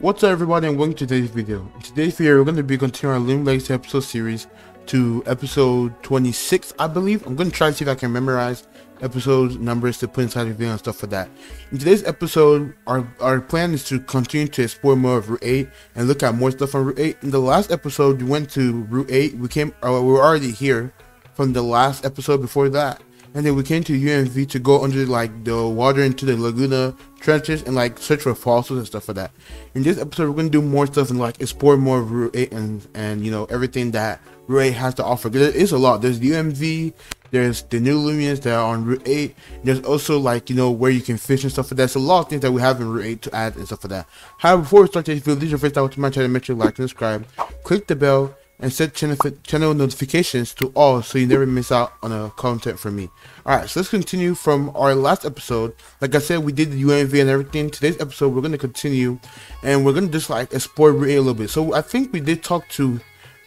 What's up everybody and welcome to today's video. In today's video we're going to be continuing our Loomidiscs episode series to episode 26 I believe. I'm going to try to see if I can memorize episode numbers to put inside the video and stuff for that. In today's episode our plan is to continue to explore more of Route 8 and look at more stuff on Route 8. In the last episode we went to Route 8, we were already here from the last episode before that. And then we came to UMV to go under like the water into the Lagoona trenches and like search for fossils and stuff like that. In this episode, we're gonna do more stuff and like explore more of Route 8 and you know everything that Route 8 has to offer. There is a lot. There's the UMV, there's the new Loomians that are on Route 8. There's also like where you can fish and stuff like that. There's a lot of things that we have in Route 8 to add and stuff like that. However, before we start this video, this is your first time to my channel, make sure you like and subscribe, click the bell, and set channel notifications to all so you never miss out on a content from me. Alright, so let's continue from our last episode. Like I said, we did the UMV and everything. Today's episode we're going to continue and we're going to just like explore Route 8 a little bit. So I think we did talk to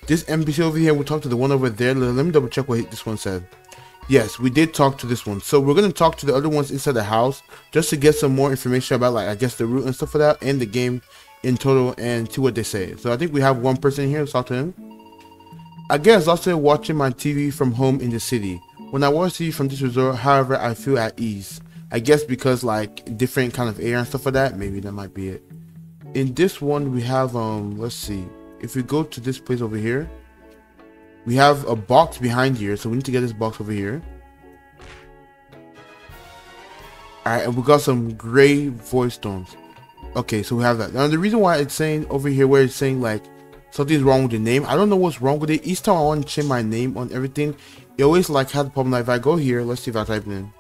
this NPC over here. We talked to the one over there. Let me double check what this one said. Yes, we did talk to this one. So we're going to talk to the other ones inside the house just to get some more information about like I guess the route and stuff like that and the game in total and see what they say. So I think we have one person here. Let's talk to him. I guess also watching my TV from home in the city. When I watch TV from this resort, however, I feel at ease. I guess because like different kind of air and stuff like that. Maybe that might be it. In this one we have let's see. If we go to this place over here, we have a box behind here, so we need to get this box over here. Alright, and we got some gray void stones. Okay, so we have that. Now the reason why it's saying over here where it's saying like something's wrong with the name, I don't know what's wrong with it. Each time I want to change my name on everything, it always like has a problem. Like if I go here, let's see if I type it in.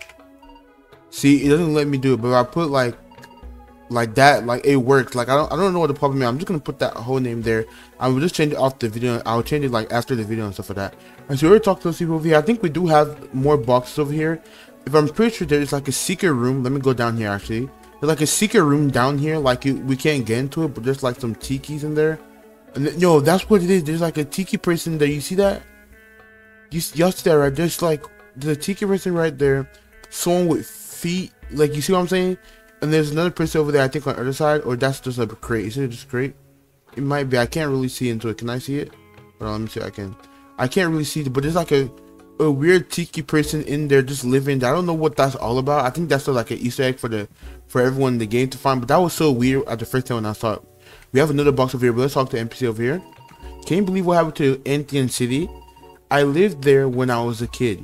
See, it doesn't let me do it. But if I put like that, like it works. Like I don't know what the problem is. I'm just gonna put that whole name there. I will just change it off the video. I'll change it like after the video and stuff like that. And so we already talked to those people over here. I think we do have more boxes over here. If I'm pretty sure there's like a secret room. Let me go down here actually. There's like a secret room down here. Like we can't get into it, but there's like some tikis in there. And yo, that's what it is. There's like a tiki person there. You see that? Y'all see that right? There's a tiki person right there. Someone with feet. Like you see what I'm saying? And there's another person over there. I think on the other side, or that's just a crate. Is it just a crate? It might be. I can't really see into it. Can I see it? Hold on, let me see. I can't really see it, but there's like a weird tiki person in there just living. I don't know what that's all about. I think that's like an Easter egg for everyone in the game to find. But that was so weird at the first time when I saw it. We have another box over here, but let's talk to NPC over here. Can you believe what happened to Indian City? I lived there when I was a kid.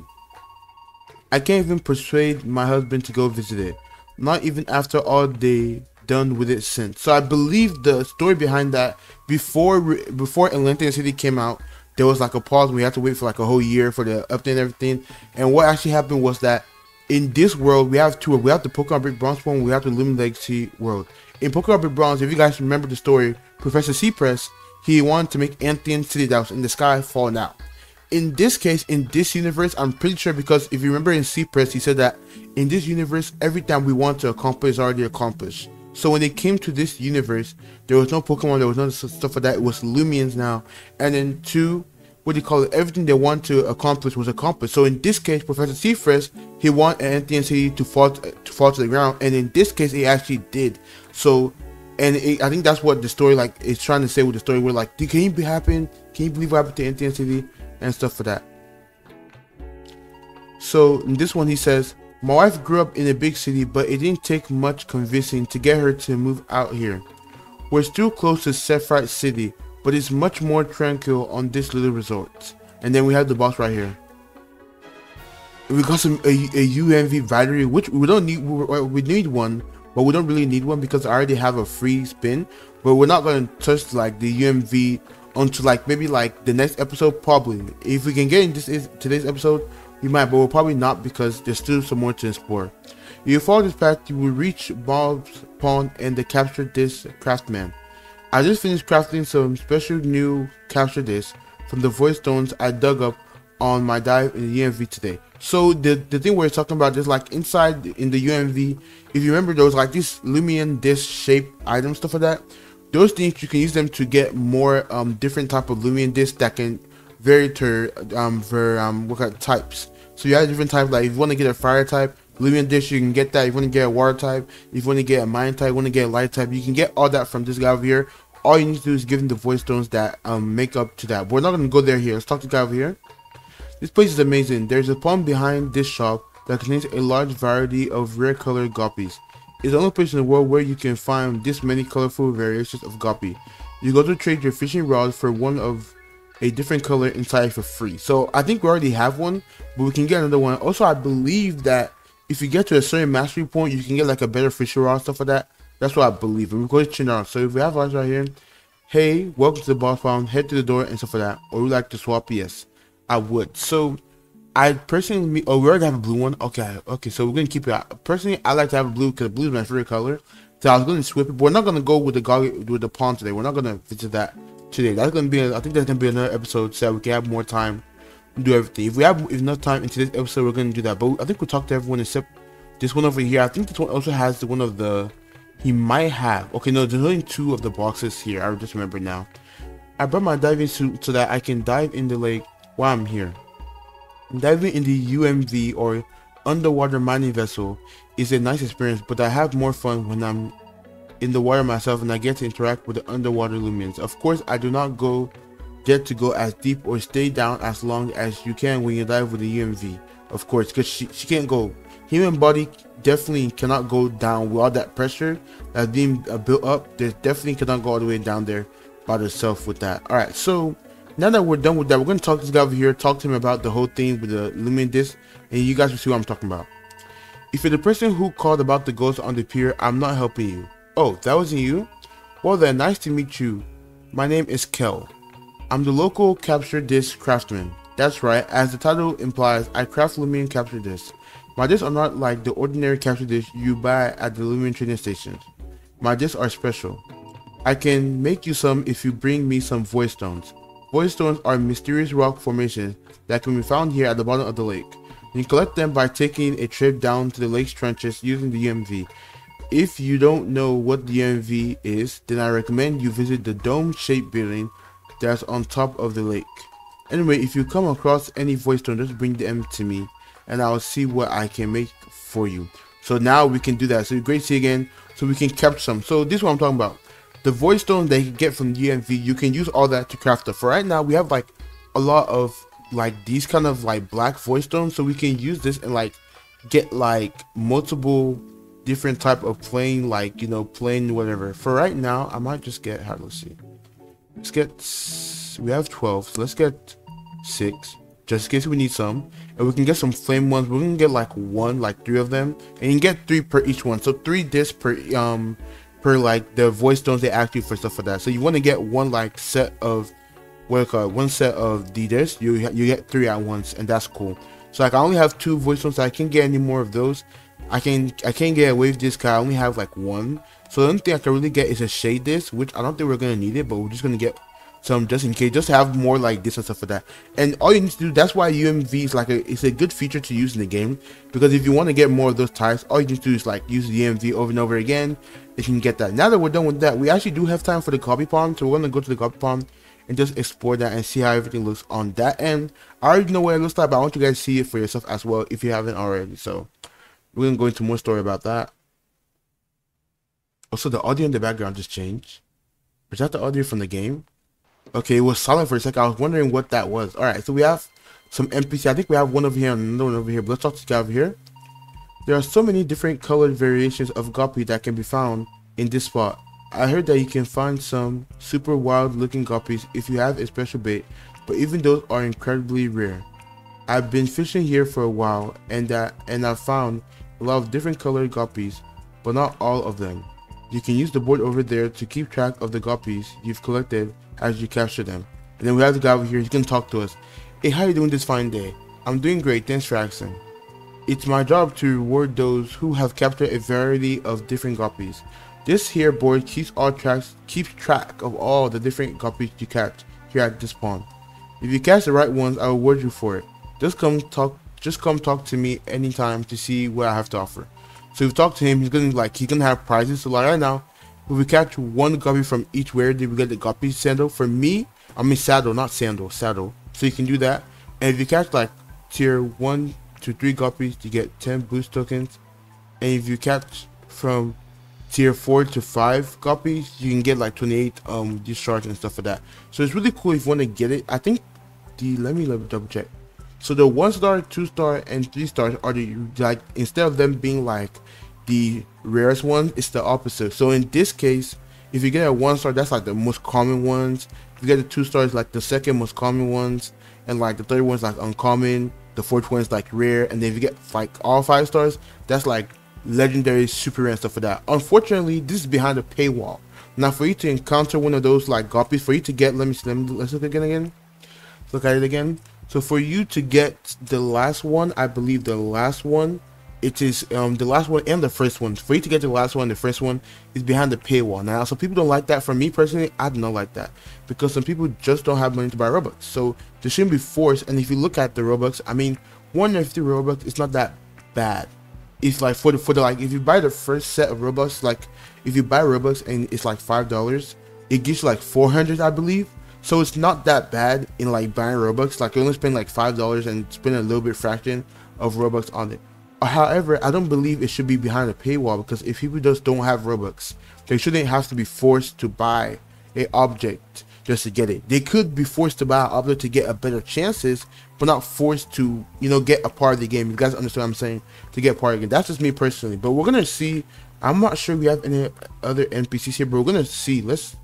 I can't even persuade my husband to go visit it. Not even after all they done with it since. So I believe the story behind that, before Atlantic City came out, there was like a pause. We had to wait for like a whole year for the update and everything. And what actually happened was that in this world we have two. We have the Pokemon Brick Bronze one. We have the Loomidiscs Legacy world. In Pokemon Brick Bronze, if you guys remember the story, Professor Cypress, he wanted to make Anthian City that was in the sky fall now. In this case, in this universe, I'm pretty sure, because if you remember in Cypress, he said that in this universe, every time we want to accomplish is already accomplished. So when it came to this universe, there was no Pokemon, there was no stuff like that. It was Loomians now. And then what do you call it? Everything they want to accomplish was accomplished. So in this case, Professor Cypress, he wanted Anthian City to fall to the ground, and in this case, it actually did. So, and I think that's what the story like is trying to say with the story. We're like, can you believe what happened to Anthian City and stuff for that? So in this one, he says, my wife grew up in a big city, but it didn't take much convincing to get her to move out here. We're still close to Sephiroth City, but it's much more tranquil on this little resort. And then we have the boss right here. We got a UMV battery, which we don't need. We need one, but we don't really need one because I already have a free spin. But we're not going to touch like the UMV until like maybe like the next episode, probably. If we can get in today's episode, we might, but we'll probably not because there's still some more to explore. If you follow this path, you will reach Bob's Pond and the capture disc craftsman. I just finished crafting some special new capture discs from the void stones I dug up on my dive in the UMV today. So the thing we're talking about is like inside in the UMV, if you remember, there was like this Loomian disc shaped items, stuff like that. Those things, you can use them to get more different type of Loomian discs that can vary to what kind of types. So you have different types. Like if you want to get a fire type, Loomian dish, you can get that. If you want to get a water type, if you want to get a mine type, you want to get a light type, you can get all that from this guy over here. All you need to do is give him the voice stones that make up to that. But we're not gonna go there here. Let's talk to the guy over here. This place is amazing. There's a pond behind this shop that contains a large variety of rare colored guppies. It's the only place in the world where you can find this many colorful variations of guppy. You go to trade your fishing rod for one of a different color inside for free. So I think we already have one, but we can get another one. Also, I believe that if you get to a certain mastery point, you can get like a better fishing rod, stuff like that. That's what I believe. And we're going to turn on. So if we have ours right here, hey, welcome to the boss farm, head to the door and stuff like that. Or would you like to swap? Yes, I would. So I personally, oh, we already have a blue one. Okay, so we're going to keep it. Personally, I like to have a blue because blue is my favorite color. So I was going to swap it, but we're not going to go with the pond today. We're not going to visit that today. That's going to be, I think that's going to be another episode so we can have more time to do everything. If we have enough time in today's episode, we're going to do that. But I think we'll talk to everyone except this one over here. I think this one also has the one of the, he might have. Okay, no, there's only 2 of the boxes here. I just remember now. I brought my diving suit so that I can dive in the lake while I'm here. Diving in the UMV or underwater mining vessel is a nice experience, but I have more fun when I'm in the water myself and I get to interact with the underwater Loomians. Of course, I do not get to go as deep or stay down as long as you can when you dive with the UMV. Of course, because she can't go. Human body definitely cannot go down with all that pressure that's being built up. They definitely cannot go all the way down there by herself with that. All right, so now that we're done with that, we're going to talk to this guy over here, talk to him about the whole thing with the Loomidiscs, and you guys will see what I'm talking about. If you're the person who called about the ghost on the pier, I'm not helping you. Oh, that wasn't you? Well then, nice to meet you. My name is Kell. I'm the local capture disc craftsman. That's right, as the title implies, I craft Loomian capture discs. My discs are not like the ordinary capture discs you buy at the Loomian trading stations. My discs are special. I can make you some if you bring me some voice stones. Voice stones are mysterious rock formations that can be found here at the bottom of the lake. You can collect them by taking a trip down to the lake's trenches using the UMV. If you don't know what the UMV is, then I recommend you visit the dome-shaped building that's on top of the lake. Anyway, if you come across any voice stone, just bring them to me and I'll see what I can make for you. So now we can do that. So great to see you again. So we can capture some. So this is what I'm talking about. The voice stone that you can get from the UMV, you can use all that to craft stuff. For right now, we have like a lot of like these kind of like black voice stones, so we can use this and like get like multiple different type of plane, like, you know, plane whatever. For right now, I might just get, let's see, let's get, we have 12, so let's get 6 just in case we need some, and we can get some flame ones. We're gonna get like 3 of them, and you can get 3 per each one, so 3 discs per like the voice stones they ask you for, stuff like that. So you want to get one like set of one set of the discs, you get 3 at once, and that's cool. So like I only have 2 voice stones, so I can't get any more of those. I can't get away with this because I only have like 1. So the only thing I can really get is a shade disc, which I don't think we're gonna need it, but we're just gonna get some just in case, just to have more like this and stuff like that. And all you need to do, that's why UMV is like it's a good feature to use in the game, because if you want to get more of those types, all you need to do is like use the UMV over and over again. You can get that. Now that we're done with that, we actually do have time for the copy pond, so we're gonna go to the copy pond and just explore that and see how everything looks on that end. I already know what it looks like, but I want you guys to see it for yourself as well if you haven't already. So we're gonna go into more story about that. Also, the audio in the background just changed. Is that the audio from the game? Okay, it was silent for a second. I was wondering what that was. Alright, so we have some NPC. I think we have one over here and another one over here. But let's talk to this guy over here. There are so many different colored variations of guppy that can be found in this spot. I heard that you can find some super wild looking guppies if you have a special bait, but even those are incredibly rare. I've been fishing here for a while and I've found a lot of different colored guppies, but not all of them. You can use the board over there to keep track of the guppies you've collected as you capture them. And then we have the guy over here. He's gonna talk to us. Hey, how you doing this fine day? I'm doing great, thanks for asking. It's my job to reward those who have captured a variety of different guppies. This here board keeps track of all the different guppies you catch here at this pond. If you catch the right ones, I will reward you for it. Just come talk to me anytime to see what I have to offer. So if you talk to him, he's gonna have prizes. So like right now, if we catch 1 guppy from each rarity, we get the guppy saddle. For me, I mean saddle, not sandal, saddle. So you can do that. And if you catch like tier 1, to 3 guppies, you get 10 boost tokens. And if you catch from tier 4 to 5 guppies, you can get like 28 discharge and stuff like that. So it's really cool if you want to get it. I think let me double check. So the 1 star, 2 star, and 3 stars are the, like, instead of them being like the rarest one, it's the opposite. So in this case, if you get a 1 star, that's like the most common ones. If you get the 2 stars, like the second most common ones, and like the third one's like uncommon, the fourth one's like rare, and then if you get like all 5 stars, that's like legendary, super rare and stuff like that. Unfortunately, this is behind a paywall. Now for you to encounter one of those like guppies, for you to get, let's look again. Look at it again. So for you to get the last one, I believe the last one, it is the last one and the first one. For you to get the last one, the first one is behind the paywall. Now, some people don't like that. For me personally, I do not like that because some people just don't have money to buy Robux. So they shouldn't be forced. And if you look at the Robux, I mean, 150 Robux, it's not that bad. It's like for the like, if you buy the first set of Robux, like if you buy Robux and it's like $5, it gives you like 400, I believe. So it's not that bad in like buying Robux. Like you only spend like $5 and spend a little bit fraction of Robux on it. However, I don't believe it should be behind a paywall, because if people just don't have Robux, they shouldn't have to be forced to buy a object just to get it. They could be forced to buy an object to get a better chances, but not forced to, you know, get a part of the game. You guys understand what I'm saying? To get part of the game. That's just me personally. But we're gonna see. I'm not sure we have any other NPCs here, but we're gonna see. Let's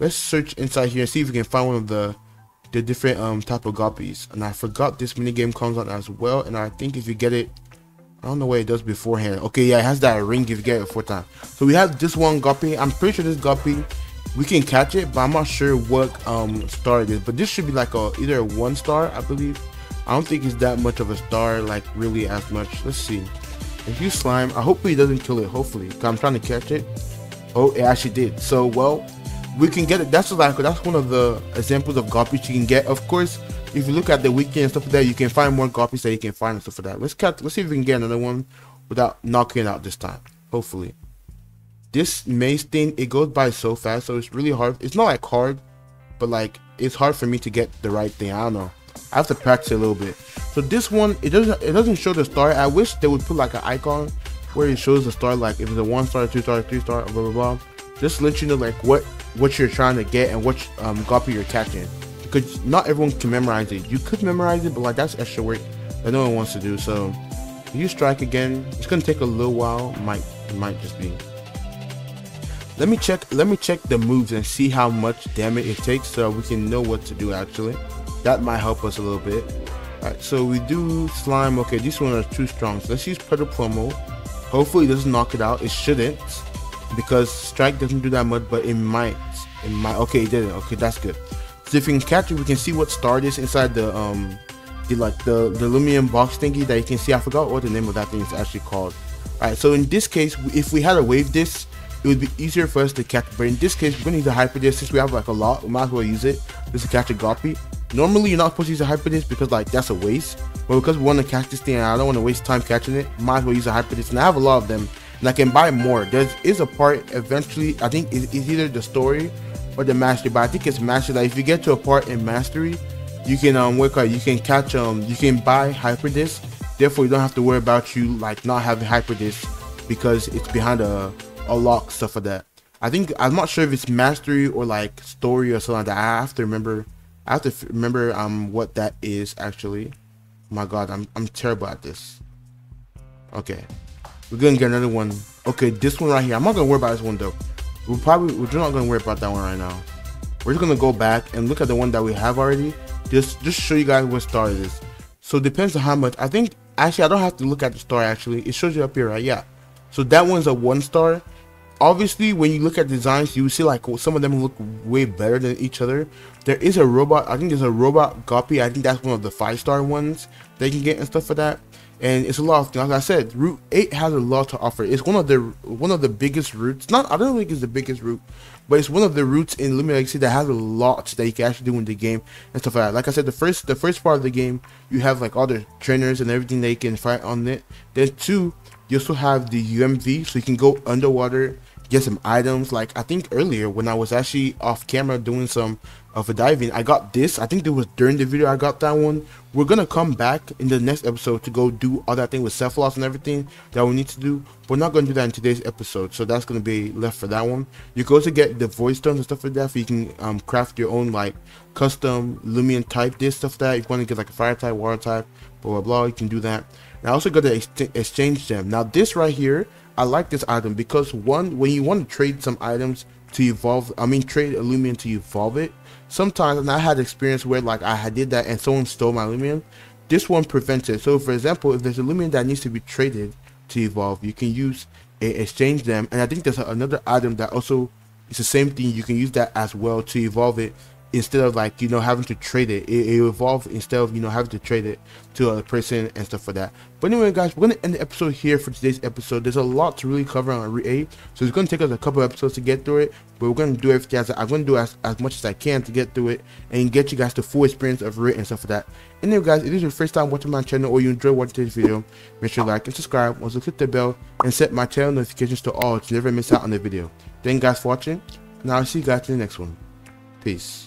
search inside here and see if we can find one of the different type of guppies. And I forgot this mini game comes on as well, and I think if you get it, I don't know what it does beforehand. Okay, yeah, it has that ring if you get it 4 times. So we have this one guppy. I'm pretty sure this guppy we can catch it, but I'm not sure what star it is. But this should be like either a 1 star, I believe. I don't think it's that much of a star, like really as much. Let's see. If you slime, I hope he doesn't kill it, hopefully, because I'm trying to catch it. Oh, it actually did. So well, we can get it. That's one of the examples of guppies you can get. Of course, if you look at the weekend and stuff like that, you can find more guppies that you can find and stuff like that. Let's see if we can get another one without knocking it out this time. Hopefully. This maze thing, it goes by so fast, so it's really hard. It's not like hard, but like it's hard for me to get the right thing. I don't know. I have to practice a little bit. So this one, it doesn't show the star. I wish they would put like an icon where it shows the star, like if it's a 1 star, 2 star, 3 star, blah blah blah. Just to let you know like what you're trying to get and what guppy you're catching. Because not everyone can memorize it. You could memorize it, but like that's extra work that no one wants to do. So if you strike again, it's gonna take a little while. It might just be. Let me check the moves and see how much damage it takes, so we can know what to do. Actually, that might help us a little bit. Alright, so we do slime. Okay, these ones are too strong, so let's use Predator Promo. Hopefully it doesn't knock it out. It shouldn't, because strike doesn't do that much, but it might. Okay, it didn't. Okay, that's good. So if we can catch it, we can see what star it is inside the Loomian box thingy that you can see. I forgot what the name of that thing is actually called. Alright, so in this case, if we had a wave this, it would be easier for us to catch. But in this case, we're gonna use a hyper disc. Since we have like a lot, we might as well use it just to catch a guppy. Normally you're not supposed to use a hyper disc because like that's a waste, but because we want to catch this thing and I don't want to waste time catching it, might as well use a hyper disc. And I have a lot of them and I can buy more. There is a part eventually, I think it's either the story or the mastery, but I think it's mastery. Like if you get to a part in mastery, you can you can catch you can buy hyper disc. Therefore you don't have to worry about you like not having hyper disc because it's behind a lock, stuff like that. I'm not sure if it's mastery or like story or something like that. I have to remember what that is actually. Oh my god, I'm terrible at this. Okay, we're gonna get another one. Okay, this one right here, I'm not gonna worry about this one though. We're not gonna worry about that one right now. We're just gonna go back and look at the one that we have already, just show you guys what star it is. So it depends on how much. I think actually I don't have to look at the star. Actually it shows you up here, right? Yeah, so that one's a 1 star. Obviously when you look at designs, you see like some of them look way better than each other. There is a robot, I think there's a robot guppy. I think that's one of the 5-star ones they can get and stuff like that. And it's a lot of things. Like I said, Route 8 has a lot to offer. It's one of the biggest routes. I don't think it's the biggest route, but it's one of the routes in Lagoona Lake that has a lot that you can actually do in the game and stuff like that. Like I said, the first part of the game, you have like all the trainers and everything that you can fight on it. Then 2, you also have the UMV, so you can go underwater get some items. Like I think earlier when I was actually off camera doing some of a diving, I got this. I think it was during the video I got that one. We're gonna come back in the next episode to go do all that thing with self-loss and everything that we need to do. We're not gonna do that in today's episode, so that's gonna be left for that one. You go to get the void stones and stuff like that, so you can craft your own like custom Loomian type this stuff that if you want to get like a fire type, water type, blah blah blah, you can do that. And I also got to exchange them. Now this right here, I like this item because one, when you want to trade some items to evolve, trade a Loomian to evolve it, sometimes, and I had experience where like I did that and someone stole my Loomian, this one prevents it. So for example, if there's a Loomian that needs to be traded to evolve, you can use exchange them. And I think there's another item that also is the same thing. You can use that as well to evolve it, instead of like having to trade it. It evolve instead of having to trade it to a person and stuff like that. But anyway guys, we're gonna end the episode here for today's episode. There's a lot to really cover on Route 8, so it's gonna take us a couple episodes to get through it, but we're gonna do everything I'm gonna do as much as I can to get through it and get you guys the full experience of Route and stuff like that. Anyway guys, if this is your first time watching my channel or you enjoy watching this video, make sure to like and subscribe, also click the bell and set my channel notifications to all to never miss out on the video. Thank you guys for watching, and I'll see you guys in the next one. Peace.